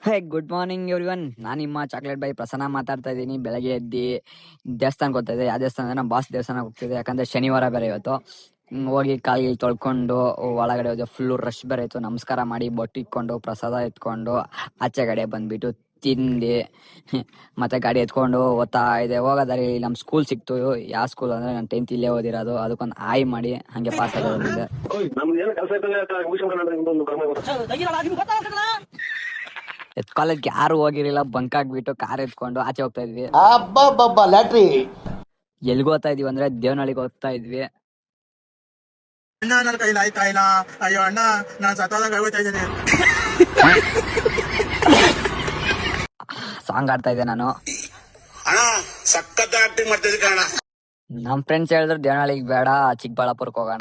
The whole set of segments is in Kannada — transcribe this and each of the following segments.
ಹೇ ಗುಡ್ ಮಾರ್ನಿಂಗ್ ಎವ್ರಿವನ್. ನಾನು ನಿಮ್ಮ ಚಾಕ್ಲೇಟ್ ಬೈ ಪ್ರಸನ್ನ ಮಾತಾಡ್ತಾ ಇದ್ದೀನಿ. ಬೆಳಗ್ಗೆ ಎದ್ದು ದೇವಸ್ಥಾನಕ್ಕೆ ಹೋಗ್ತಾ ಇದ್ದೆ. ಯಾವ ದೇವಸ್ಥಾನ ನಮ್ಮ ಬಾಸ್ ದೇವಸ್ಥಾನಕ್ಕೆ ಹೋಗ್ತಿದ್ದೆ, ಯಾಕಂದ್ರೆ ಶನಿವಾರ ಬೇರೆ ಇವತ್ತು. ಹೋಗಿ ಕಾಲಿಗೆ ತೊಳ್ಕೊಂಡು ಒಳಗಡೆ ಹೋದೆ. ಫುಲ್ಲು ರಶ್ ಬೇರೆ ಇತ್ತು. ನಮಸ್ಕಾರ ಮಾಡಿ ಬೊಟ್ಟು ಇಟ್ಕೊಂಡು ಪ್ರಸಾದ ಎತ್ಕೊಂಡು ಆಚೆ ಕಡೆ ಬಂದ್ಬಿಟ್ಟು ತಿಂದು ಮತ್ತೆ ಗಾಡಿ ಎತ್ಕೊಂಡು ಓದ್ತಾ ಇದೆ. ಹೋಗೋದಾರಿ ನಮ್ಮ ಸ್ಕೂಲ್ ಸಿಕ್ತು. ಯಾವ ಸ್ಕೂಲ್ ಅಂದ್ರೆ ನಾನು 10th ಇಲ್ಲೇ ಓದಿರೋದು. ಅದಕ್ಕೊಂದು ಆಯ್ ಮಾಡಿ ಹಂಗೆ ಪಾಸ್ ಆಗೋದಿದೆ. ಕಾಲೇಜ್ಗೆ ಯಾರು ಹೋಗಿರಲಿಲ್ಲ. ಬಂಕ್ ಆಗ್ಬಿಟ್ಟು ಕಾರ್ ಎತ್ಕೊಂಡು ಆಚೆ ಹೋಗ್ತಾ ಇದ್ವಿ. ಎಲ್ಗೂ ಹೋಗ್ತಾ ಇದೀವಿ ಅಂದ್ರೆ ದೇವನಹಳ್ಳಿಗೆ ಹೋಗ್ತಾ ಇದ್ವಿ. ಅಣ್ಣ ನನ್ನ ಕೈಲಿ ಆಯ್ತಾ ಇಲ್ಲ, ಅಯ್ಯೋ ಅಣ್ಣ ನಾನು ಸತ್ತೋದಂಗ ಆಗೋಯ್ತಾ ಇದ್ದೀನಿ. ಸಾಂಗ್ ಆಡ್ತಾ ಇದ್ದೆ ನಾನು. ಅಣ್ಣ ಸಖತ್ ಆಕ್ಟಿಂಗ್ ಮಾಡ್ತಿದ್ದೆ ಕಣ. ನಮ್ ಫ್ರೆಂಡ್ಸ್ ಹೇಳಿದ್ರು ದೇವನಹಳ್ಳಿಗೆ ಬೇಡ, ಚಿಕ್ಕಬಳ್ಳಾಪುರಕ್ಕೆ ಹೋಗೋಣ.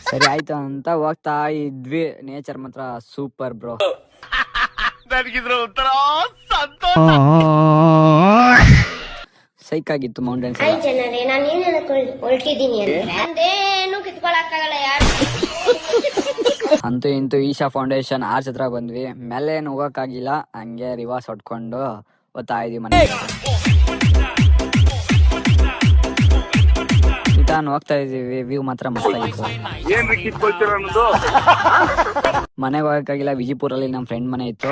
ಸರಿ ಆಯ್ತು ಅಂತ ಹೋಗ್ತಾ ಇದ್ವಿ. ನೇಚರ್ ಮಾತ್ರ ಸೂಪರ್ ಬ್ರೋ. ಸೈಕ್ ಆಗಿತ್ತು ಮೌಂಟೇನ್ಸ್. ಜನರೇ, ನಾನು ಏನ್ ಹೇಳಕ್ ಹೊರಟಿದ್ದೀನಿ ಅಂದ್ರೆ ನಂದೇನು ಕಿತ್ಕೊಳಕ್ಕಾಗಲ್ಲ ಯಾರು. ಅಂತೂ ಇಂತೂ ಈಶಾ ಫೌಂಡೇಶನ್ ಆರ್ಚ್ ಹತ್ರ ಬಂದ್ವಿ. ಮೇಲೆ ಏನು ಹೋಗಕ್ಕಾಗಿಲ್ಲ, ಹಂಗೆ ರಿವರ್ಸ್ ಹೊಡ್ಕೊಂಡು ಹೋಗ್ತಾ ಇದೀವಿ ಮನೆ. ರಿಟರ್ನ್ ಹೋಗ್ತಾ ಇದೀವಿ. ವ್ಯೂ ಮಾತ್ರ ಮಸ್ತಾಗಿತ್ತು. ಮನೆಗೆ ಹೋಗಕ್ಕಾಗಿಲ್ಲ. ವಿಜಯಪುರಲ್ಲಿ ನಮ್ಮ ಫ್ರೆಂಡ್ ಮನೆ ಇತ್ತು.